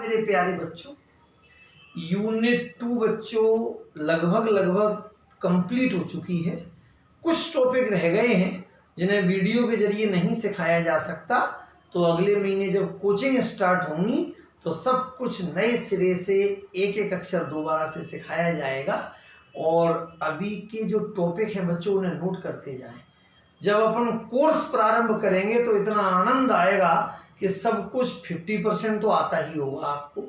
मेरे प्यारे बच्चों, यूनिट 2 बच्चों लगभग कंप्लीट हो चुकी है। कुछ टॉपिक रह गए हैं जिन्हें वीडियो के जरिए नहीं सिखाया जा सकता, तो अगले महीने जब कोचिंग स्टार्ट होंगी तो सब कुछ नए सिरे से एक एक अक्षर दोबारा से सिखाया जाएगा। और अभी के जो टॉपिक हैं बच्चों उन्हें नोट करते जाएं। जब अपन कोर्स प्रारंभ करेंगे तो इतना आनंद आएगा कि सब कुछ 50% तो आता ही होगा आपको।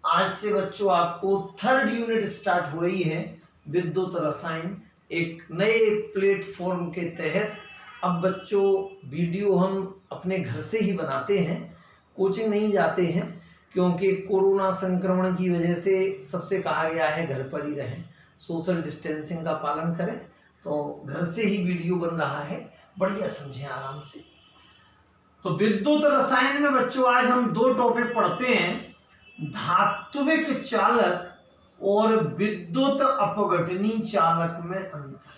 आज से बच्चों आपको 3rd यूनिट स्टार्ट हो रही है, विद्युत रसायन, एक नए प्लेटफॉर्म के तहत। अब बच्चों वीडियो हम अपने घर से ही बनाते हैं, कोचिंग नहीं जाते हैं, क्योंकि कोरोना संक्रमण की वजह से सबसे कहा गया है घर पर ही रहें, सोशल डिस्टेंसिंग का पालन करें। तो घर से ही वीडियो बन रहा है, बढ़िया समझें आराम से। तो विद्युत रसायन में बच्चों आज हम 2 टॉपिक पढ़ते हैं, धात्विक चालक और विद्युत अपघटनी चालक में अंतर।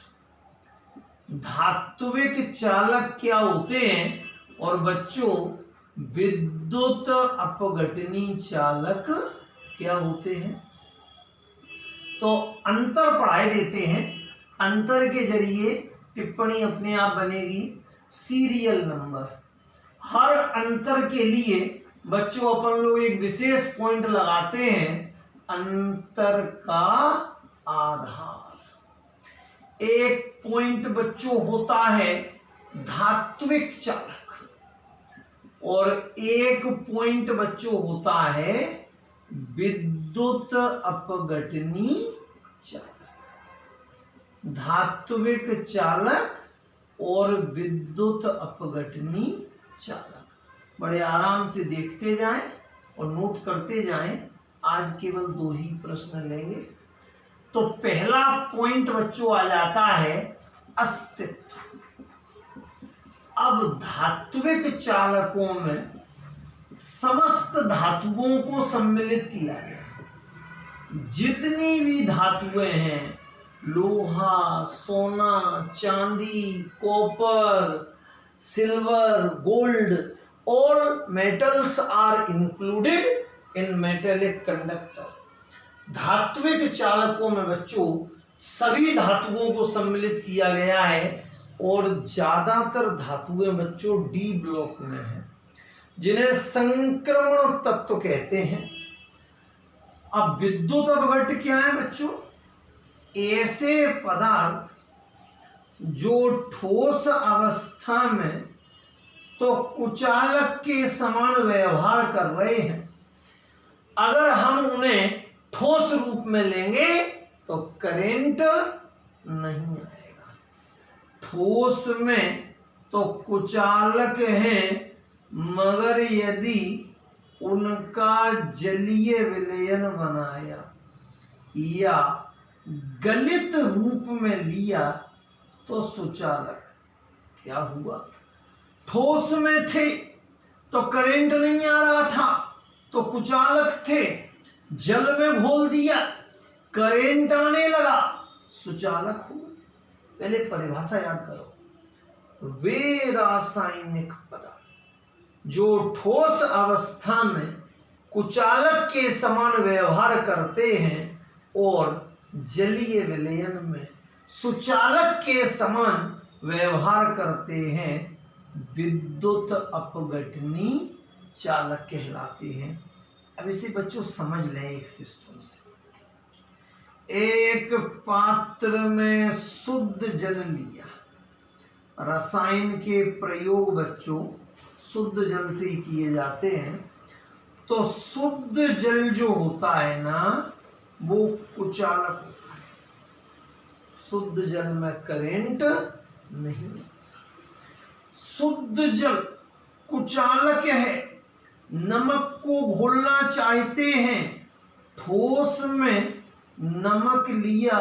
धात्विक चालक क्या होते हैं और बच्चों विद्युत अपघटनी चालक क्या होते हैं, तो अंतर पढ़ाई देते हैं। अंतर के जरिए टिप्पणी अपने आप बनेगी। सीरियल नंबर, हर अंतर के लिए बच्चों अपन लोग एक विशेष पॉइंट लगाते हैं, अंतर का आधार। एक पॉइंट बच्चों होता है धात्विक चालक और एक पॉइंट बच्चों होता है विद्युत अपघटनी चालक। धात्विक चालक और विद्युत अपघटनी चालक, बड़े आराम से देखते जाएं और नोट करते जाएं। आज केवल 2 ही प्रश्न लेंगे। तो पहला पॉइंट बच्चों आ जाता है अस्तित्व। अब धात्विक चालकों में समस्त धातुओं को सम्मिलित किया गया। जितनी भी धातुएं हैं, लोहा, सोना, चांदी, copper, silver, gold, all metals are included in metallic conductor। धात्विक चालकों में बच्चों सभी धातुओं को सम्मिलित किया गया है और ज्यादातर धातुएं बच्चों डी ब्लॉक में हैं, जिन्हें संक्रमण तत्व कहते हैं। अब विद्युत अपघट्य क्या है बच्चों? ऐसे पदार्थ जो ठोस अवस्था में तो कुचालक के समान व्यवहार कर रहे हैं, अगर हम उन्हें ठोस रूप में लेंगे तो करंट नहीं आएगा। ठोस में तो कुचालक हैं, मगर यदि उनका जलीय विलयन बनाया या गलित रूप में लिया तो सुचालक। क्या हुआ? ठोस में थे तो करंट नहीं आ रहा था, तो कुचालक थे, जल में घोल दिया, करंट आने लगा, सुचालक हुआ। पहले परिभाषा याद करो। वे रासायनिक पदार्थ जो ठोस अवस्था में कुचालक के समान व्यवहार करते हैं और जलीय विलयन में सुचालक के समान व्यवहार करते हैं, विद्युत अपघटनी चालक कहलाते हैं। अब इसे बच्चों समझ लें एक सिस्टम से। एक पात्र में शुद्ध जल लिया, रसायन के प्रयोग बच्चों शुद्ध जल से ही किए जाते हैं। तो शुद्ध जल जो होता है ना, वो कुचालक होता है। शुद्ध जल में करंट नहीं, शुद्ध जल कुचालक है। नमक को घोलना चाहते हैं, ठोस में नमक लिया,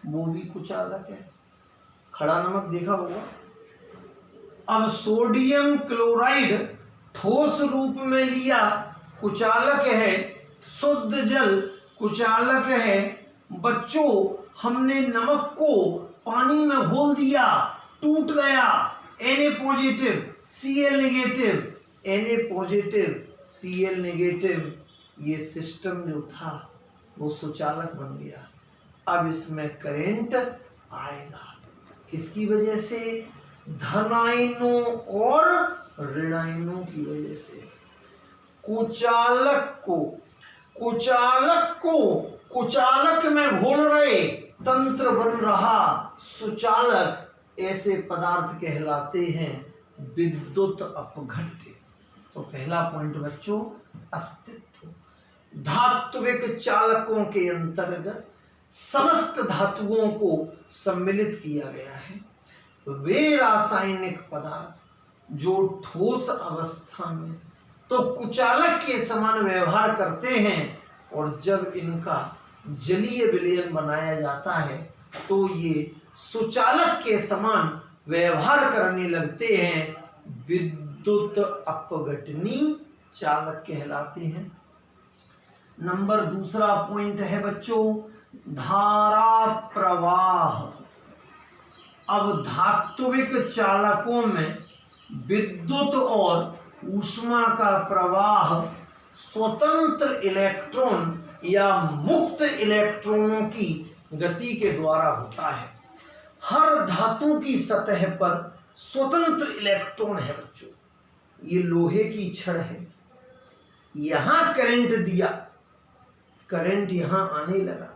वो भी कुचालक है। खड़ा नमक देखा होगा। अब सोडियम क्लोराइड ठोस रूप में लिया, कुचालक है। शुद्ध जल कुचालक है। बच्चों हमने नमक को पानी में घोल दिया, टूट गया, Na positive Cl negative, Na positive Cl negative, ये सिस्टम जो था वो सुचालक बन गया। अब इसमें करंट आएगा, किसकी वजह से? धनायनों और ऋणायनों की वजह से। कुचालक में घोल रहे तंत्र बन रहा सुचालक, ऐसे पदार्थ कहलाते हैं विद्युत अपघट्य। तो पहला पॉइंट बच्चों, अस्तित्व। धात्विक चालकों के अंतर्गत समस्त धातुओं को सम्मिलित किया गया है। वे रासायनिक पदार्थ जो ठोस अवस्था में तो कुचालक के समान व्यवहार करते हैं, और जब इनका जलीय विलयन बनाया जाता है तो ये सुचालक के समान व्यवहार करने लगते हैं, विद्युत अपघटनी चालक कहलाते हैं। नंबर दूसरा पॉइंट है बच्चों, धारा प्रवाह। अब धात्विक चालकों में विद्युत और ऊष्मा का प्रवाह स्वतंत्र इलेक्ट्रॉन या मुक्त इलेक्ट्रॉनों की गति के द्वारा होता है। हर धातु की सतह पर स्वतंत्र इलेक्ट्रॉन है बच्चों। ये लोहे की छड़ है, यहां करंट दिया, करंट यहां आने लगा,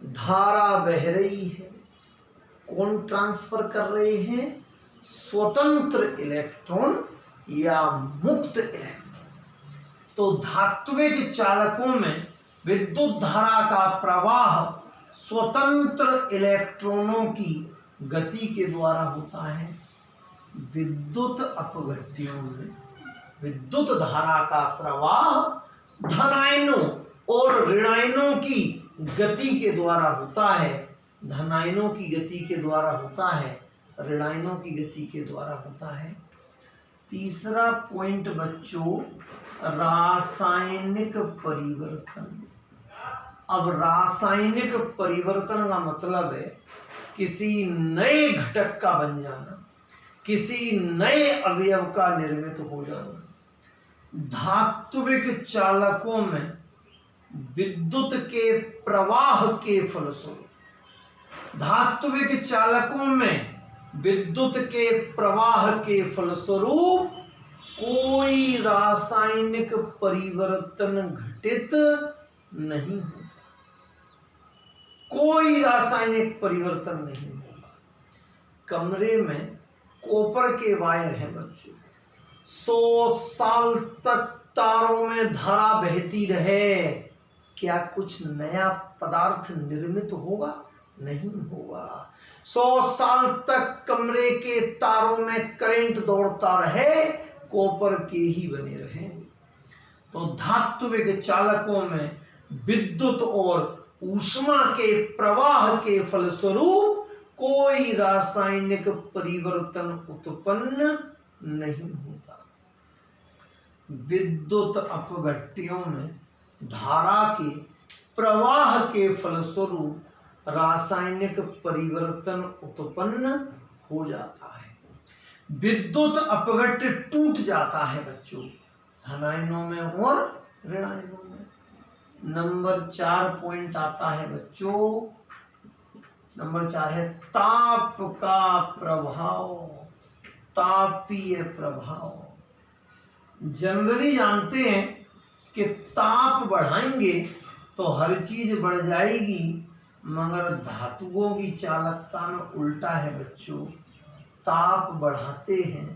धारा बह रही है। कौन ट्रांसफर कर रहे हैं? स्वतंत्र इलेक्ट्रॉन या मुक्त इलेक्ट्रॉन। तो धात्विक चालकों में विद्युत धारा का प्रवाह स्वतंत्र इलेक्ट्रॉनों की गति के द्वारा होता है। विद्युत अपघट्यों में विद्युत धारा का प्रवाह धनायनों और ऋणायनों की गति के द्वारा होता है। धनायनों की गति के द्वारा होता है, ऋणायनों की गति के द्वारा होता है। तीसरा पॉइंट बच्चों, रासायनिक परिवर्तन। अब रासायनिक परिवर्तन का मतलब है किसी नए घटक का बन जाना, किसी नए अवयव का निर्मित हो जाना। धात्विक चालकों में विद्युत के प्रवाह के फलस्वरूप, धात्विक चालकों में विद्युत के प्रवाह के फलस्वरूप कोई रासायनिक परिवर्तन घटित नहीं होता, कोई रासायनिक परिवर्तन नहीं होगा। कमरे में कॉपर के वायर हैं बच्चों, 100 साल तक तारों में धारा बहती रहे, क्या कुछ नया पदार्थ निर्मित होगा? नहीं होगा। 100 साल तक कमरे के तारों में करंट दौड़ता रहे, कॉपर के ही बने रहे। तो धात्विक चालकों में विद्युत और ऊष्मा के प्रवाह के फलस्वरूप कोई रासायनिक परिवर्तन उत्पन्न नहीं होता। विद्युत अपघट्यों में धारा के प्रवाह के फलस्वरूप रासायनिक परिवर्तन उत्पन्न हो जाता है। विद्युत अपघट्य टूट जाता है बच्चों, धनायनों में और ऋणायनों में। नंबर 4 पॉइंट आता है बच्चों, नंबर 4 है ताप का प्रभाव, तापीय प्रभाव। जनरली जानते हैं कि ताप बढ़ाएंगे तो हर चीज बढ़ जाएगी, मगर धातुओं की चालकता में उल्टा है बच्चों। ताप बढ़ाते हैं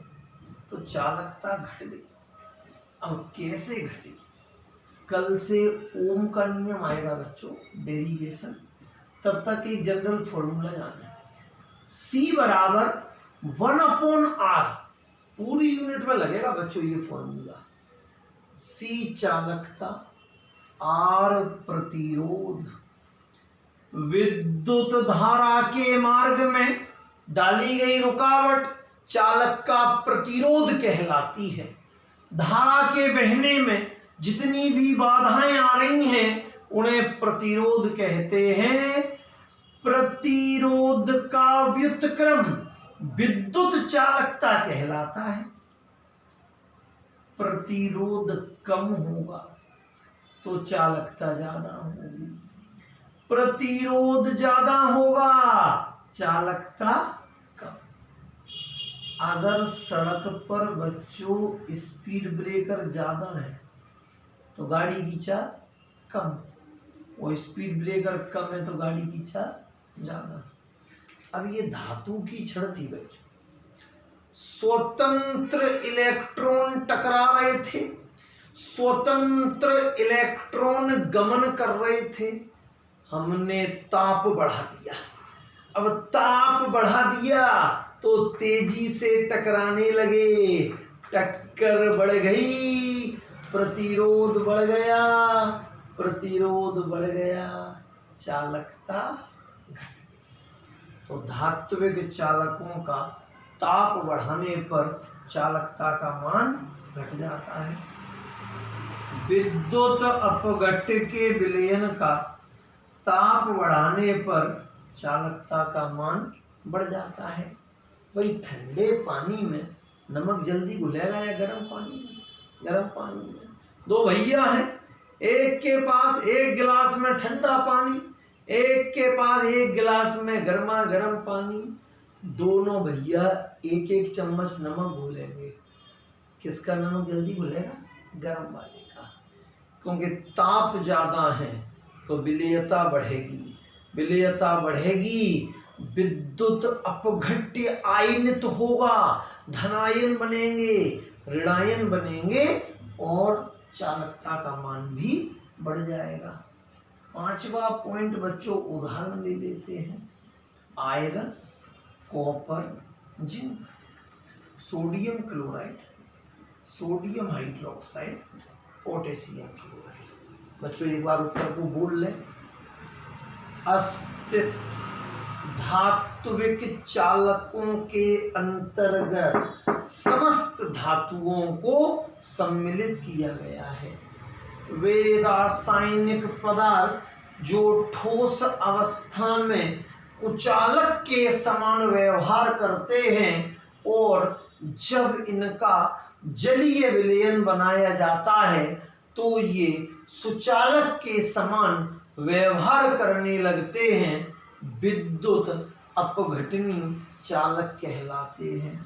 तो चालकता घट गई। अब कैसे घटी? कल से ओम का नियम आएगा बच्चों, डेरिवेशन। तब तक एक जनरल फॉर्मूला जाना है, C बराबर 1/R। पूरी यूनिट में लगेगा बच्चों ये फॉर्मूला। C चालकता, R प्रतिरोध। विद्युत धारा के मार्ग में डाली गई रुकावट चालक का प्रतिरोध कहलाती है। धारा के बहने में जितनी भी बाधाएं आ रही हैं उन्हें प्रतिरोध कहते हैं। प्रतिरोध का व्युत्क्रम विद्युत चालकता कहलाता है। प्रतिरोध कम होगा तो चालकता ज्यादा होगी। प्रतिरोध ज्यादा होगा, चालकता कम। अगर सड़क पर बच्चों स्पीड ब्रेकर ज्यादा है तो गाड़ी की चाल कम, और स्पीड ब्रेकर कम है तो गाड़ी की चाल ज्यादा। अब ये धातु की छड़ थी बच्चों, स्वतंत्र इलेक्ट्रॉन टकरा रहे थे, स्वतंत्र इलेक्ट्रॉन गमन कर रहे थे, हमने ताप बढ़ा दिया। अब ताप बढ़ा दिया तो तेजी से टकराने लगे, टक्कर बढ़ गई, प्रतिरोध बढ़ गया, प्रतिरोध बढ़ गया, चालकता घट गई। तो धात्विक चालकों का ताप बढ़ाने पर चालकता का मान घट जाता है। विद्युत अपघट्य के विलयन का ताप बढ़ाने पर चालकता का मान बढ़ जाता है। भाई ठंडे पानी में नमक जल्दी घुलेगा या गर्म पानी में? गर्म पानी में। दो भैया हैं, एक के पास एक गिलास में ठंडा पानी, एक के पास एक गिलास में गर्मा गर्म पानी। दोनों भैया एक एक चम्मच नमक घोलेंगे, किसका नमक जल्दी घुलेगा? गर्म वाले का, क्योंकि ताप ज्यादा है तो विलेयता बढ़ेगी, विलेयता बढ़ेगी, विद्युत अपघट्य आयनित होगा, धनायन बनेंगे, ऋणायन बनेंगे और चालकता का मान भी बढ़ जाएगा। पांचवा पॉइंट बच्चों उदाहरण ले लेते हैं। Iron, copper, zinc, sodium chloride, sodium hydroxide, potassium chloride. बच्चों एक बार उत्तर को बोल लें। धात्विक चालकों के अंतर्गत समस्त धातुओं को सम्मिलित किया गया है। वे रासायनिक पदार्थ जो ठोस अवस्था में कुचालक के समान व्यवहार करते हैं और जब इनका जलीय विलयन बनाया जाता है तो ये सुचालक के समान व्यवहार करने लगते हैं, विद्युत अपघटनी चालक कहलाते हैं।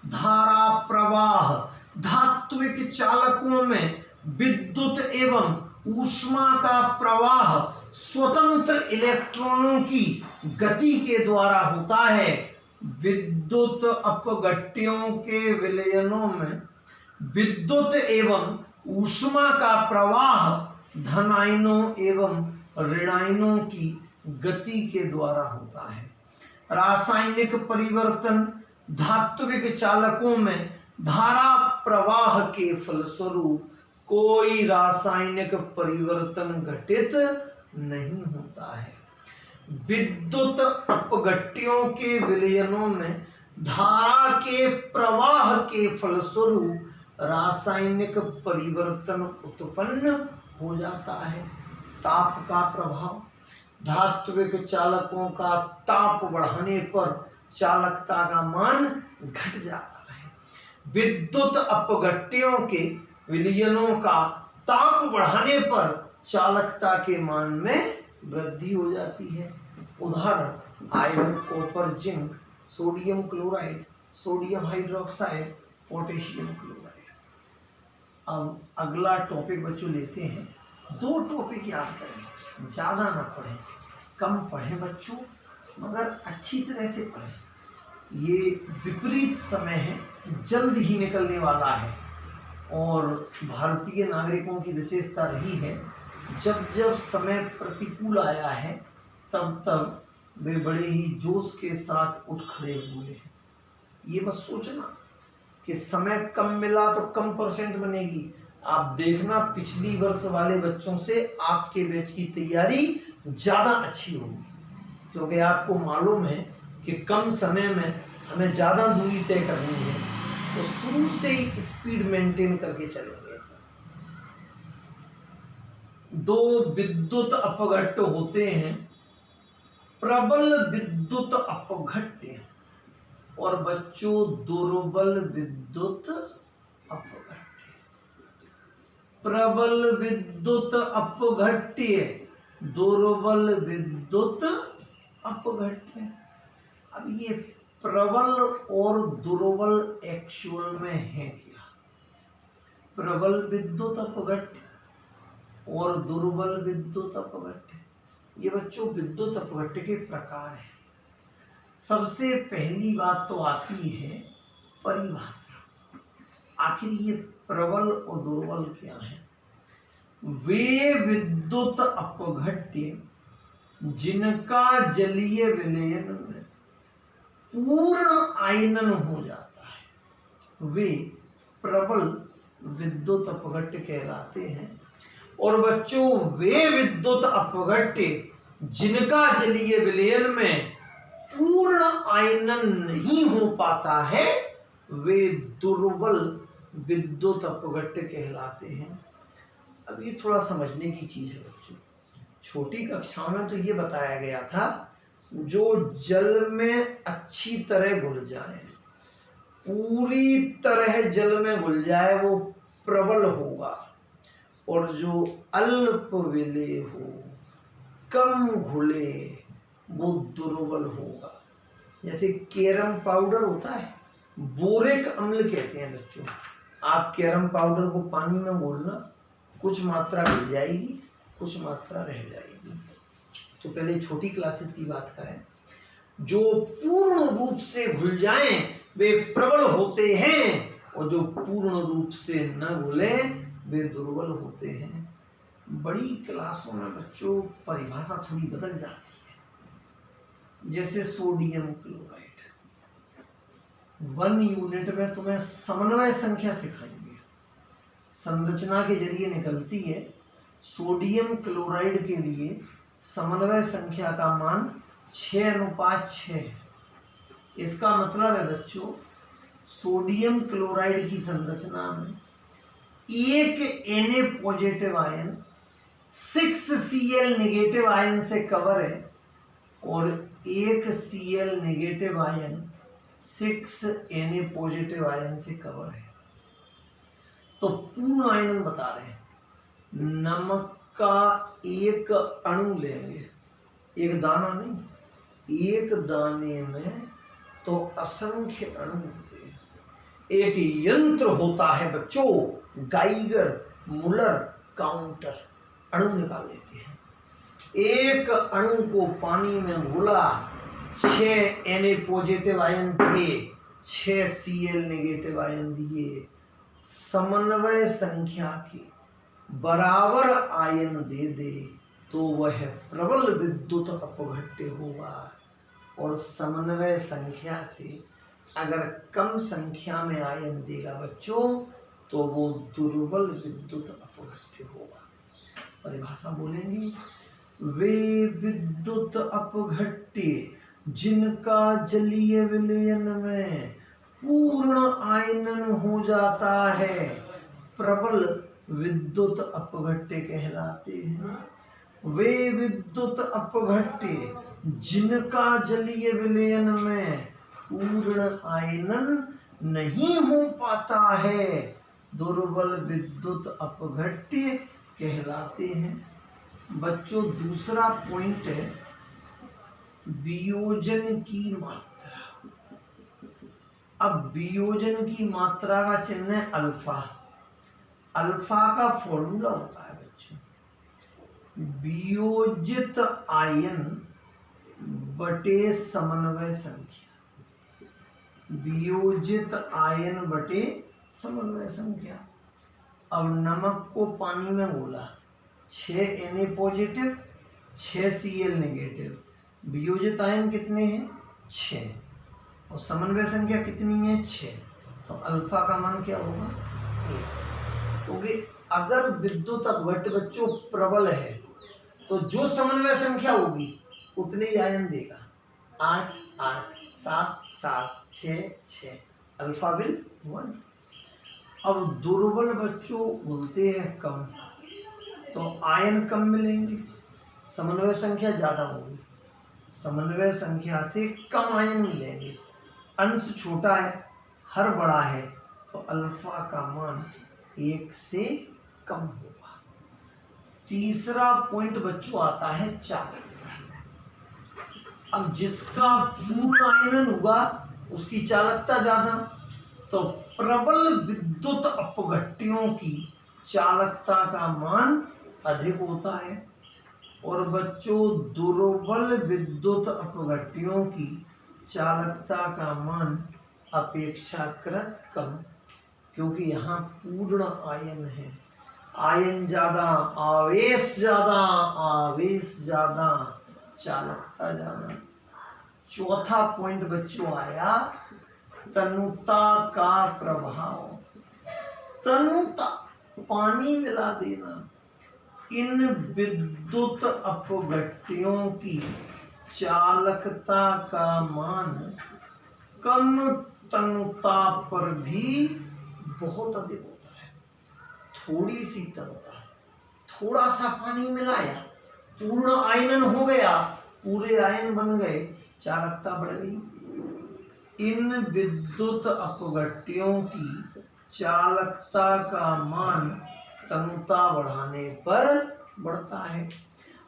धारा प्रवाह धात्विक चालकों में विद्युत एवं ऊष्मा का प्रवाह स्वतंत्र इलेक्ट्रॉनों की गति के द्वारा होता है। विद्युत अपघट्यों के विलयनों में विद्युत एवं ऊष्मा का प्रवाह धनायनों एवं ऋणायनों की गति के द्वारा होता है। रासायनिक परिवर्तन धात्विक चालकों में धारा प्रवाह के फलस्वरूप कोई रासायनिक परिवर्तन घटित नहीं होता है। विद्युत अपघट्यों के विलयनों में धारा के प्रवाह के फलस्वरूप रासायनिक परिवर्तन उत्पन्न हो जाता है। ताप का प्रभाव धात्विक चालकों का ताप बढ़ाने पर चालकता का मान घट जाता है। विद्युत अपघट्यों के विलयनों का ताप बढ़ाने पर चालकता के मान में वृद्धि हो जाती है। उदाहरण iron, copper, zinc, sodium chloride, sodium hydroxide, potassium chloride. अब अगला टॉपिक बच्चों लेते हैं। दो टॉपिक याद करें, ज़्यादा ना पढ़ें, कम पढ़ें बच्चों, मगर अच्छी तरह से पढ़ें। ये विपरीत समय है, जल्द ही निकलने वाला है और भारतीय नागरिकों की विशेषता रही है, जब जब समय प्रतिकूल आया है तब तब वे बड़े ही जोश के साथ उठ खड़े हुए हैं। ये बस सोचना कि समय कम मिला तो कम परसेंट बनेगी। आप देखना पिछली वर्ष वाले बच्चों से आपके बैच की तैयारी ज़्यादा अच्छी होगी, क्योंकि आपको मालूम है कि कम समय में हमें ज़्यादा दूरी तय करनी है, तो शुरू से ही स्पीड मेंटेन करके चलेंगे। दो विद्युत अपघट्य होते हैं, प्रबल विद्युत अपघट्य और बच्चों दुर्बल विद्युत अपघट्य। प्रबल विद्युत अपघट्य, दुर्बल विद्युत अपघट्य। अब ये प्रबल और दुर्बल एक्चुअल में है क्या? प्रबल विद्युत अपघट्य और दुर्बल विद्युत अपघट्य, ये बच्चों विद्युत अपघट्य के प्रकार हैं। सबसे पहली बात तो आती है परिभाषा। आखिर ये प्रबल और दुर्बल क्या है? वे विद्युत अपघट्य जिनका जलीय विलयन में पूर्ण आयनन हो जाता है, वे प्रबल विद्युत अपघट्य कहलाते हैं। और बच्चों वे विद्युत अपघट्य जिनका जलीय विलयन में पूर्ण आयनन नहीं हो पाता है, वे दुर्बल विद्युत अपघट्य कहलाते हैं। अब ये थोड़ा समझने की चीज है बच्चों। छोटी कक्षाओं में तो ये बताया गया था जो जल में अच्छी तरह घुल जाए, पूरी तरह जल में घुल जाए, वो प्रबल होगा, और जो अल्प विलेय हो, कम घुले, वो दुर्बल होगा। जैसे कैरम पाउडर होता है, बोरिक अम्ल कहते हैं बच्चों। आप कैरम पाउडर को पानी में घोलना, कुछ मात्रा घुल जाएगी, कुछ मात्रा रह जाएगी। तो पहले छोटी क्लासेस की बात करें, जो पूर्ण रूप से घुल जाएं वे प्रबल होते हैं, और जो पूर्ण रूप से न घुले वे दुर्बल होते हैं। बड़ी क्लासों में बच्चों परिभाषा थोड़ी बदल जाती है। जैसे सोडियम क्लोराइड, 1 यूनिट में तुम्हें समन्वय संख्या सिखाएंगे, संरचना के जरिए निकलती है। सोडियम क्लोराइड के लिए समन्वय संख्या का मान 6:6 है। इसका मतलब है बच्चों सोडियम क्लोराइड की संरचना में एक Na positive ion 6Cl negative ion से कवर है, और एक Cl negative ion 6Na positive ion से कवर है। तो पूर्ण आयनन बता रहे हैं। नमक का एक अणु लेंगे, एक दाना नहीं, एक दाने में तो असंख्य अणु होते हैं। एक यंत्र होता है बच्चों, गाइगर मुलर काउंटर, अणु निकाल लेते हैं। एक अणु को पानी में घुला, 6 Na पॉजिटिव आयन दिए, 6 Cl नेगेटिव आयन दिए, समन्वय संख्या के बराबर आयन दे दे तो वह प्रबल विद्युत अपघट्य होगा। और समन्वय संख्या से अगर कम संख्या में आयन देगा बच्चों तो वो दुर्बल विद्युत अपघट्य होगा। परिभाषा बोलेंगे, वे विद्युत अपघट्य जिनका जलीय विलयन में पूर्ण आयनन हो जाता है, प्रबल विद्युत अपघट्य कहलाते हैं। वे विद्युत अपघट्य जिनका जलीय विलयन में पूर्ण आयनन नहीं हो पाता है, दुर्बल विद्युत अपघट्य कहलाते हैं। बच्चों दूसरा पॉइंट है वियोजन की मात्रा। अब वियोजन की मात्रा का चिन्ह है अल्फा। अल्फा का फॉर्मूला होता है बच्चों वियोजित आयन बटे समन्वय संख्या। वियोजित आयन बटे समन्वय संख्या। अब नमक को पानी में घोला, 6 Na पॉजिटिव 6 Cl नेगेटिव, वियोजित आयन कितने हैं 6, और समन्वय संख्या कितनी है 6, तो अल्फा का मान क्या होगा 1। क्योंकि अगर विद्युत अपघट्य बच्चों प्रबल है तो जो समन्वय संख्या होगी उतने ही आयन देगा, 8 8 7 7 6 6, अल्फा विल 1। अब दुर्बल बच्चों बोलते हैं कम, तो आयन कम मिलेंगे, समन्वय संख्या ज़्यादा होगी, समन्वय संख्या से कम आयन मिलेंगे। अंश छोटा है, हर बड़ा है, तो अल्फा का मान 1 से कम होगा। तीसरा पॉइंट बच्चों आता है चालकता। अब जिसका पूर्ण आयनन होगा उसकी चालकता ज्यादा, तो प्रबल विद्युत अपघट्यों की चालकता का मान अधिक होता है, और बच्चों दुर्बल विद्युत अपघट्यों की चालकता का मान अपेक्षाकृत कम, क्योंकि यहाँ पूर्ण आयन है। आयन ज्यादा, आवेश ज्यादा, आवेश ज्यादा, चालकता ज्यादा। चौथा पॉइंट बच्चों आया तनुता का प्रभाव। तनुता, पानी मिला देना। इन विद्युत अपघट्यों की चालकता का मान कम तनुता पर भी बहुत अधिक होता है। थोड़ी सी तनुता, थोड़ा सा पानी मिलाया, पूर्ण आयनन हो गया, पूरे आयन बन गए, चालकता बढ़ गई। इन विद्युत अपघट्यों की चालकता का मान तनुता बढ़ाने पर बढ़ता है।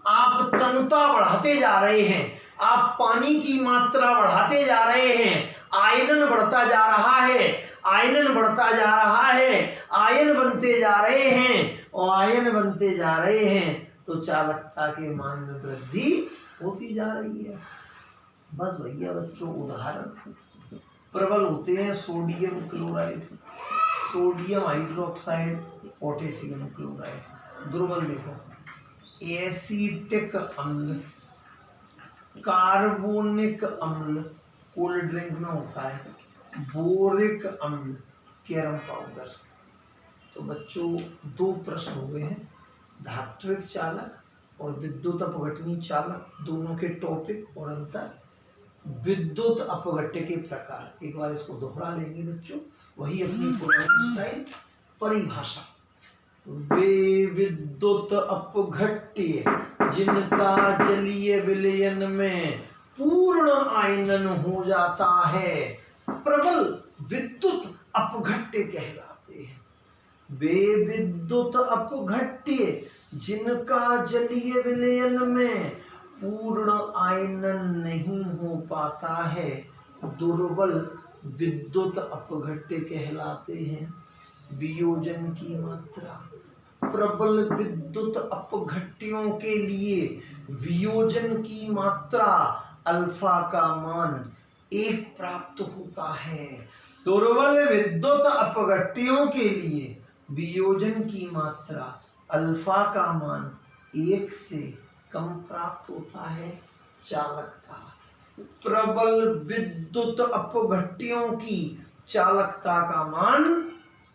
आप तनुता बढ़ाते जा रहे हैं, आप पानी की मात्रा बढ़ाते जा रहे हैं, आयनन बढ़ता जा रहा है, आयनन बढ़ता जा रहा है, आयन बनते जा रहे हैं, और आयन बनते जा रहे हैं तो चालकता के मान में वृद्धि होती जा रही है। बस भैया बच्चों उदाहरण प्रबल होते हैं sodium chloride, sodium hydroxide, potassium chloride. दुर्बल देखो एसिटिक अम्ल, कार्बोनिक अम्ल कोल्ड ड्रिंक में होता है, बोरिक अम्ल कैरम पाउडर। तो बच्चों दो प्रश्न हो गए हैं, धात्विक चालक और विद्युत अपघटनी चालक, दोनों के टॉपिक और अंतर। विद्युत अपघट्य के प्रकार एक बार इसको दोहरा लेंगे बच्चों, वही अपनी पुरानी स्टाइल। परिभाषा, वे विद्युत अपघट्य जिनका जलीय विलयन में पूर्ण आयनन हो जाता है प्रबल विद्युत अपघट्य कहलाते हैं। वे विद्युत अपघट्य जिनका जलीय विलयन में पूर्ण आयनन नहीं हो पाता है दुर्बल विद्युत अपघट्य कहलाते हैं। वियोजन की मात्रा, प्रबल विद्युत अपघट्यों के लिए वियोजन की मात्रा अल्फा का मान 1 प्राप्त होता है। दुर्बल विद्युत अपघट्यों के लिए वियोजन की मात्रा अल्फा का मान 1 से कम प्राप्त होता है। चालकता, प्रबल विद्युत अपघट्यों की चालकता का मान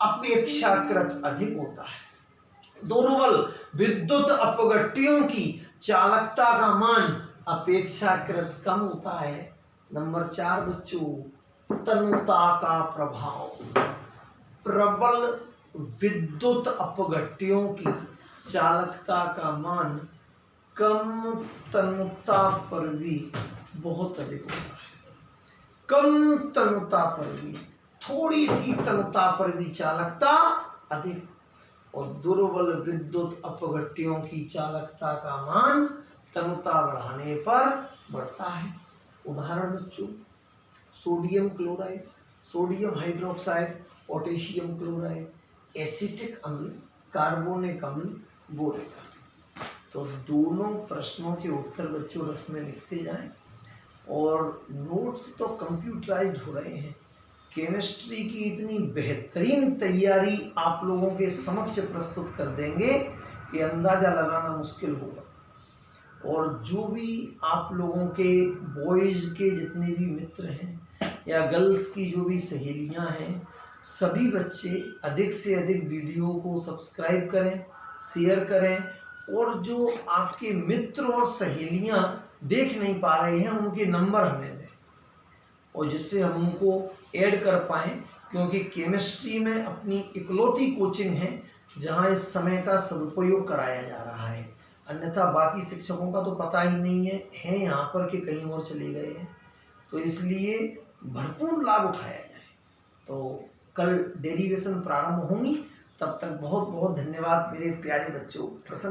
अपेक्षाकृत अधिक होता है। दुर्बल विद्युत अपघट्यों की चालकता का मान अपेक्षाकृत कम होता है। नंबर 4 बच्चों तनुता का प्रभाव। प्रबल विद्युत अपघट्यों की चालकता का मान कम तनुता पर भी बहुत अधिक होता है। कम तनुता पर भी, थोड़ी सी तनुता पर भी चालकता अधिक, और दुर्बल विद्युत अपघट्यों की चालकता का मान तनुता बढ़ाने पर बढ़ता है। उदाहरण बच्चों sodium chloride, sodium hydroxide, potassium chloride, acetic अम्ल, कार्बोनिक अम्ल, बोरिक अम्ल। तो दोनों प्रश्नों के उत्तर बच्चों रफ में लिखते जाएं, और नोट्स तो कंप्यूटराइज्ड हो रहे हैं। केमिस्ट्री की इतनी बेहतरीन तैयारी आप लोगों के समक्ष प्रस्तुत कर देंगे कि अंदाज़ा लगाना मुश्किल होगा। और जो भी आप लोगों के बॉयज़ के जितने भी मित्र हैं या गर्ल्स की जो भी सहेलियां हैं, सभी बच्चे अधिक से अधिक वीडियो को सब्सक्राइब करें, शेयर करें, और जो आपके मित्र और सहेलियां देख नहीं पा रहे हैं उनके नंबर हमें दें, और जिससे हम उनको ऐड कर पाएँ, क्योंकि केमिस्ट्री में अपनी इकलौती कोचिंग है जहां इस समय का सदुपयोग कराया जा रहा है। अन्यथा बाकी शिक्षकों का तो पता ही नहीं है यहाँ पर कि कहीं और चले गए हैं। तो इसलिए भरपूर लाभ उठाया जाए। तो कल डेरिवेशन प्रारंभ होंगी, तब तक बहुत बहुत धन्यवाद मेरे प्यारे बच्चों। प्रसन्न